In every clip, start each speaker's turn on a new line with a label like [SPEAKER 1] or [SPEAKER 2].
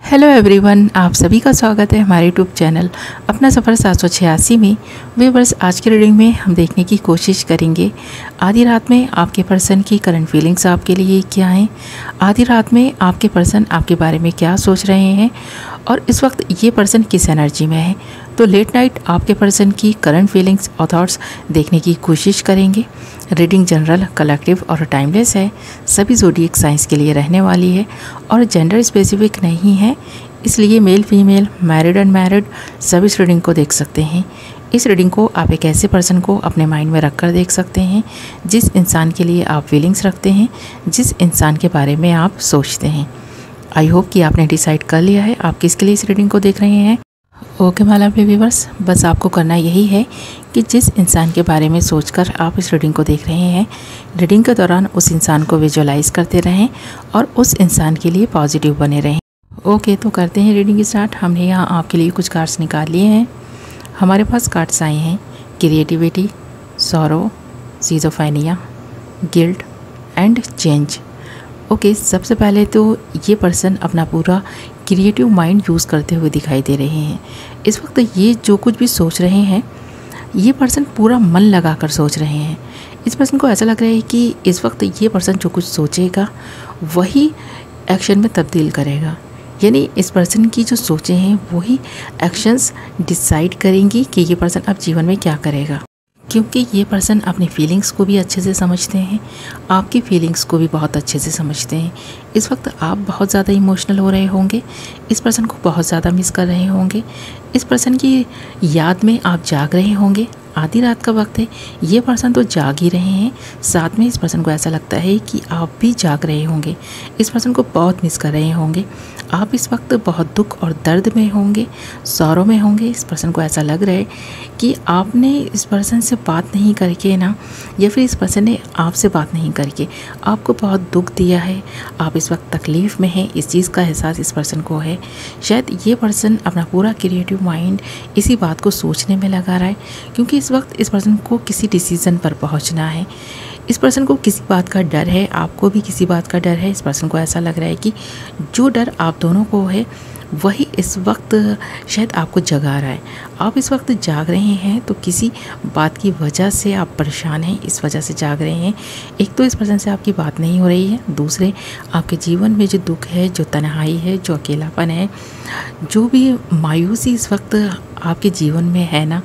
[SPEAKER 1] Hello everyone, आप सभी का स्वागत है हमारे यूट्यूब चैनल अपना सफ़र 786 में। व्यूअर्स, आज की रीडिंग में हम देखने की कोशिश करेंगे आधी रात में आपके पर्सन की करंट फीलिंग्स आपके लिए क्या हैं। आधी रात में आपके पर्सन आपके बारे में क्या सोच रहे हैं और इस वक्त ये पर्सन किस एनर्जी में है। तो लेट नाइट आपके पर्सन की करंट फीलिंग्स और थॉट्स देखने की कोशिश करेंगे। रीडिंग जनरल, कलेक्टिव और टाइमलेस है, सभी ज़ोडिएक साइंस के लिए रहने वाली है और जेंडर स्पेसिफिक नहीं है, इसलिए मेल फीमेल, मैरिड अनमैरिड सभी इस रीडिंग को देख सकते हैं। इस रीडिंग को आप एक ऐसे पर्सन को अपने माइंड में रखकर देख सकते हैं जिस इंसान के लिए आप फीलिंग्स रखते हैं, जिस इंसान के बारे में आप सोचते हैं। आई होप कि आपने डिसाइड कर लिया है आप किसके लिए इस रीडिंग को देख रहे हैं। ओके माय लवली व्यूअर्स, बस आपको करना यही है कि जिस इंसान के बारे में सोचकर आप इस रीडिंग को देख रहे हैं, रीडिंग के दौरान उस इंसान को विजुअलाइज करते रहें और उस इंसान के लिए पॉजिटिव बने रहें। ओके, तो करते हैं रीडिंग स्टार्ट। हमने यहाँ आपके लिए कुछ कार्ड्स निकाल लिए हैं। हमारे पास कार्ड्स आए हैं creativity, sorrow, schizophrenia, guilt and change. Okay, सबसे पहले तो ये पर्सन अपना पूरा क्रिएटिव माइंड यूज़ करते हुए दिखाई दे रहे हैं। इस वक्त ये जो कुछ भी सोच रहे हैं, ये पर्सन पूरा मन लगाकर सोच रहे हैं। इस पर्सन को ऐसा लग रहा है कि इस वक्त ये पर्सन जो कुछ सोचेगा वही एक्शन में तब्दील करेगा, यानी इस पर्सन की जो सोचें हैं वही एक्शंस डिसाइड करेंगी कि ये पर्सन अब जीवन में क्या करेगा। क्योंकि ये पर्सन अपनी फीलिंग्स को भी अच्छे से समझते हैं, आपकी फीलिंग्स को भी बहुत अच्छे से समझते हैं। इस वक्त आप बहुत ज़्यादा इमोशनल हो रहे होंगे, इस पर्सन को बहुत ज़्यादा मिस कर रहे होंगे, इस पर्सन की याद में आप जाग रहे होंगे। आधी रात का वक्त है, ये पर्सन तो जाग ही रहे हैं, साथ में इस पर्सन को ऐसा लगता है कि आप भी जाग रहे होंगे, इस पर्सन को बहुत मिस कर रहे होंगे। आप इस वक्त बहुत दुख और दर्द में होंगे, सौरों में होंगे। इस पर्सन को ऐसा लग रहा है कि आपने इस पर्सन से बात नहीं करके ना, या फिर इस पर्सन ने आपसे बात नहीं करके आपको बहुत दुख दिया है। आप इस वक्त तकलीफ़ में हैं, इस चीज़ का एहसास इस पर्सन को है। शायद ये पर्सन अपना पूरा क्रिएटिव माइंड इसी बात को सोचने में लगा रहा है, क्योंकि इस वक्त इस पर्सन को किसी डिसीज़न पर पहुंचना है। इस पर्सन को किसी बात का डर है, आपको भी किसी बात का डर है। इस पर्सन को ऐसा लग रहा है कि जो डर आप दोनों को है वही इस वक्त शायद आपको जगा रहा है। आप इस वक्त जाग रहे हैं तो किसी बात की वजह से आप परेशान हैं, इस वजह से जाग रहे हैं। एक तो इस पर्सन से आपकी बात नहीं हो रही है, दूसरे आपके जीवन में जो दुख है, जो तन्हाई है, जो अकेलापन है, जो भी मायूसी इस वक्त आपके जीवन में है ना,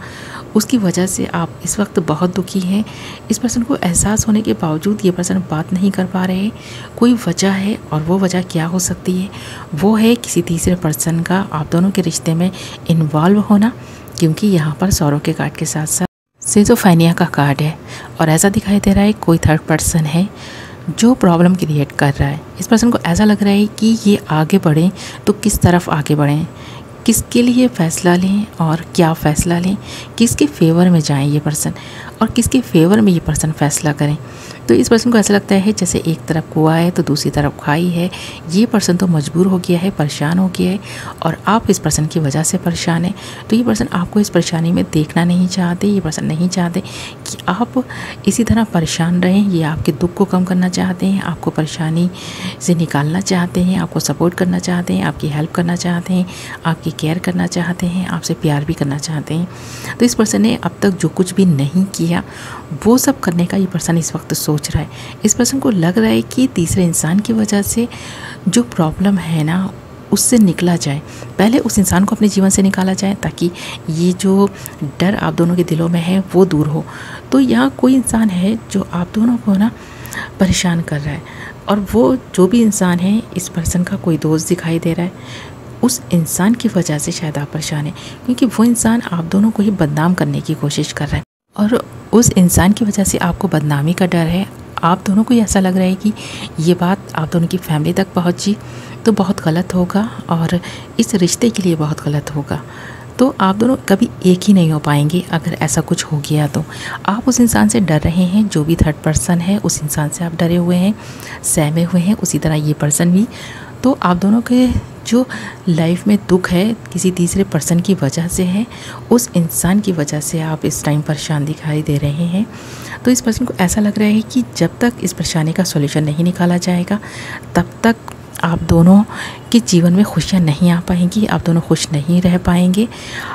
[SPEAKER 1] उसकी वजह से आप इस वक्त बहुत दुखी हैं। इस पर्सन को एहसास होने के बावजूद ये पर्सन बात नहीं कर पा रहे। कोई वजह है और वो वजह क्या हो सकती है? वो है किसी तीसरे पर्सन का आप दोनों के रिश्ते में इन्वॉल्व होना, क्योंकि यहाँ पर सौरों के कार्ड के साथ साथ सिज़ोफ्रेनिया का कार्ड है और ऐसा दिखाई दे रहा है कोई थर्ड पर्सन है जो प्रॉब्लम क्रिएट कर रहा है। इस पर्सन को ऐसा लग रहा है कि ये आगे बढ़ें तो किस तरफ आगे बढ़ें, किसके लिए फ़ैसला लें और क्या फ़ैसला लें, किसके फेवर में जाएं ये पर्सन और किसके फेवर में ये पर्सन फ़ैसला करें। तो इस पर्सन को ऐसा लगता है जैसे एक तरफ कुआं है तो दूसरी तरफ खाई है। ये पर्सन तो मजबूर हो गया है, परेशान हो गया है और आप इस पर्सन की वजह से परेशान हैं। तो ये पर्सन आपको इस परेशानी में देखना नहीं चाहते। ये पर्सन नहीं चाहते कि आप इसी तरह परेशान रहें। ये आपके दुख को कम करना चाहते हैं, आपको परेशानी से निकालना चाहते हैं, आपको सपोर्ट करना चाहते हैं, आपकी हेल्प करना चाहते हैं, आपकी केयर करना चाहते हैं, आपसे प्यार भी करना चाहते हैं। तो इस पर्सन ने अब तक जो कुछ भी नहीं किया वो सब करने का ये पर्सन इस वक्त सोच रहा है। इस पर्सन को लग रहा है कि तीसरे इंसान की वजह से जो प्रॉब्लम है ना, उससे निकला जाए। पहले उस इंसान को अपने जीवन से निकाला जाए ताकि ये जो डर आप दोनों के दिलों में है वो दूर हो। तो यहाँ कोई इंसान है जो आप दोनों को ना परेशान कर रहा है और वो जो भी इंसान है, इस पर्सन का कोई दोस्त दिखाई दे रहा है। उस इंसान की वजह से शायद आप परेशान हैं, क्योंकि वो इंसान आप दोनों को ही बदनाम करने की कोशिश कर रहा है और उस इंसान की वजह से आपको बदनामी का डर है। आप दोनों को ऐसा लग रहा है कि ये बात आप दोनों की फैमिली तक पहुंची तो बहुत गलत होगा और इस रिश्ते के लिए बहुत गलत होगा। तो आप दोनों कभी एक ही नहीं हो पाएंगे अगर ऐसा कुछ हो गया तो। आप उस इंसान से डर रहे हैं, जो भी थर्ड पर्सन है उस इंसान से आप डरे हुए हैं, सहमे हुए हैं। उसी तरह ये पर्सन भी। तो आप दोनों के जो लाइफ में दुख है किसी तीसरे पर्सन की वजह से है, उस इंसान की वजह से आप इस टाइम परेशान दिखाई दे रहे हैं। तो इस पर्सन को ऐसा लग रहा है कि जब तक इस परेशानी का सॉल्यूशन नहीं निकाला जाएगा तब तक आप दोनों के जीवन में खुशियाँ नहीं आ पाएंगी, आप दोनों खुश नहीं रह पाएंगे।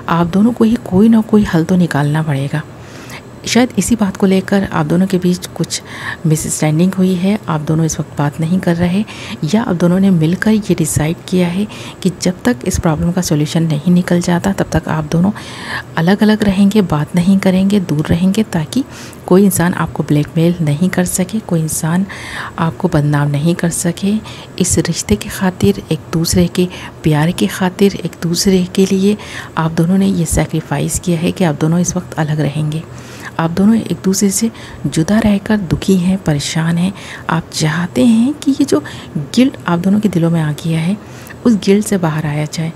[SPEAKER 1] आप दोनों को ही कोई ना कोई हल तो निकालना पड़ेगा। शायद इसी बात को लेकर आप दोनों के बीच कुछ मिसअंडरस्टैंडिंग हुई है, आप दोनों इस वक्त बात नहीं कर रहे, या आप दोनों ने मिलकर ये डिसाइड किया है कि जब तक इस प्रॉब्लम का सॉल्यूशन नहीं निकल जाता तब तक आप दोनों अलग अलग रहेंगे, बात नहीं करेंगे, दूर रहेंगे, ताकि कोई इंसान आपको ब्लैकमेल नहीं कर सके, कोई इंसान आपको बदनाम नहीं कर सके। इस रिश्ते के खातिर, एक दूसरे के प्यार के खातिर, एक दूसरे के लिए आप दोनों ने ये सैक्रिफाइस किया है कि आप दोनों इस वक्त अलग रहेंगे। आप दोनों एक दूसरे से जुदा रहकर दुखी हैं, परेशान हैं। आप चाहते हैं कि ये जो गिल्ट आप दोनों के दिलों में आ गया है, उस गिल्ट से बाहर आया जाए।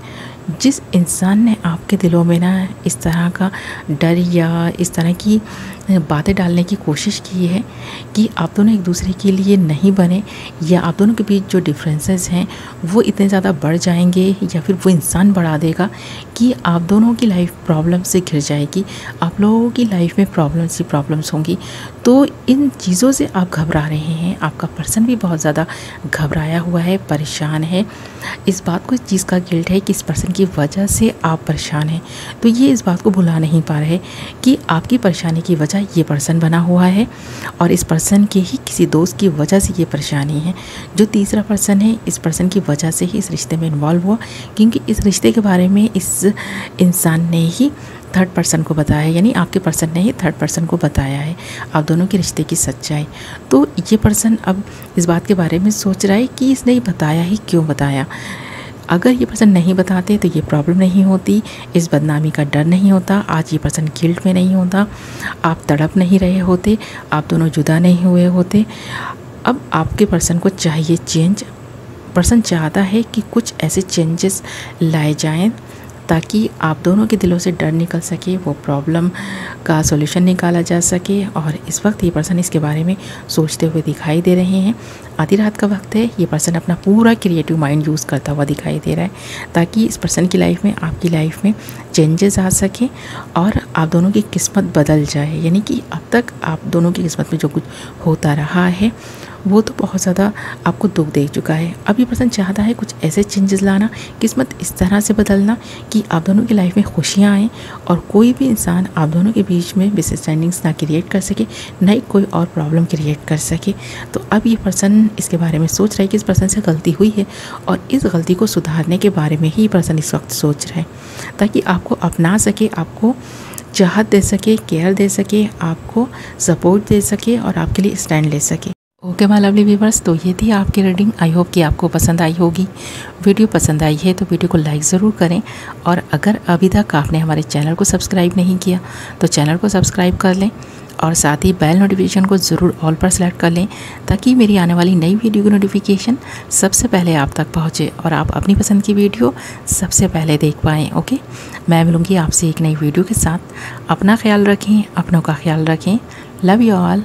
[SPEAKER 1] जिस इंसान ने आपके दिलों में ना इस तरह का डर या इस तरह की बातें डालने की कोशिश की है कि आप दोनों एक दूसरे के लिए नहीं बने, या आप दोनों के बीच जो डिफरेंसेस हैं वो इतने ज़्यादा बढ़ जाएंगे, या फिर वो इंसान बढ़ा देगा कि आप दोनों की लाइफ प्रॉब्लम से घिर जाएगी, आप लोगों की लाइफ में प्रॉब्लम्स होंगी। तो इन चीज़ों से आप घबरा रहे हैं, आपका पर्सन भी बहुत ज़्यादा घबराया हुआ है, परेशान है। इस बात को, इस चीज़ का गिल्ट है कि इस पर्सन की वजह से आप परेशान हैं। तो ये इस बात को भुला नहीं पा रहे कि आपकी परेशानी की वजह ये पर्सन बना हुआ है, और इस पर्सन के ही किसी दोस्त की वजह से ये परेशानी है। जो तीसरा पर्सन है, इस पर्सन की वजह से ही इस रिश्ते में इन्वॉल्व हुआ, क्योंकि इस रिश्ते के बारे में इस इंसान ने ही थर्ड पर्सन को बताया है, यानी आपके पर्सन ने ही थर्ड पर्सन को बताया है आप दोनों के रिश्ते की सच्चाई। तो ये पर्सन अब इस बात के बारे में सोच रहा है कि इसने बताया ही क्यों बताया। अगर ये पर्सन नहीं बताते तो ये प्रॉब्लम नहीं होती, इस बदनामी का डर नहीं होता, आज ये पर्सन गिल्ट में नहीं होता, आप तड़प नहीं रहे होते, आप दोनों जुदा नहीं हुए होते। अब आपके पर्सन को चाहिए चेंज। पर्सन चाहता है कि कुछ ऐसे चेंजेस लाए जाएं ताकि आप दोनों के दिलों से डर निकल सके, वो प्रॉब्लम का सॉल्यूशन निकाला जा सके। और इस वक्त ये पर्सन इसके बारे में सोचते हुए दिखाई दे रहे हैं। आधी रात का वक्त है, ये पर्सन अपना पूरा क्रिएटिव माइंड यूज़ करता हुआ दिखाई दे रहा है, ताकि इस पर्सन की लाइफ में, आपकी लाइफ में चेंजेस आ सके और आप दोनों की किस्मत बदल जाए। यानी कि अब तक आप दोनों की किस्मत में जो कुछ होता रहा है वो तो बहुत ज़्यादा आपको दुख दे चुका है। अब ये पर्सन चाहता है कुछ ऐसे चेंजेस लाना, किस्मत इस तरह से बदलना कि आप दोनों की लाइफ में खुशियाँ आएँ और कोई भी इंसान आप दोनों के बीच में मिसअंडरस्टैंडिंग्स ना क्रिएट कर सके, ना ही कोई और प्रॉब्लम क्रिएट कर सके। तो अब ये पर्सन इसके बारे में सोच रहा है कि इस पर्सन से गलती हुई है और इस गलती को सुधारने के बारे में ही पर्सन इस वक्त सोच रहा है, ताकि आपको अपना सके, आपको चाहत दे सके, केयर दे सके, आपको सपोर्ट दे सके और आपके लिए स्टैंड ले सके। ओके माय लवली व्यूअर्स, तो ये थी आपकी रीडिंग। आई होप कि आपको पसंद आई होगी। वीडियो पसंद आई है तो वीडियो को लाइक ज़रूर करें, और अगर अभी तक आपने हमारे चैनल को सब्सक्राइब नहीं किया तो चैनल को सब्सक्राइब कर लें, और साथ ही बेल नोटिफिकेशन को ज़रूर ऑल पर सेलेक्ट कर लें, ताकि मेरी आने वाली नई वीडियो की नोटिफिकेशन सबसे पहले आप तक पहुँचे और आप अपनी पसंद की वीडियो सबसे पहले देख पाएँ। ओके, मैं मिलूँगी आपसे एक नई वीडियो के साथ। अपना ख्याल रखें, अपनों का ख्याल रखें। Love you all.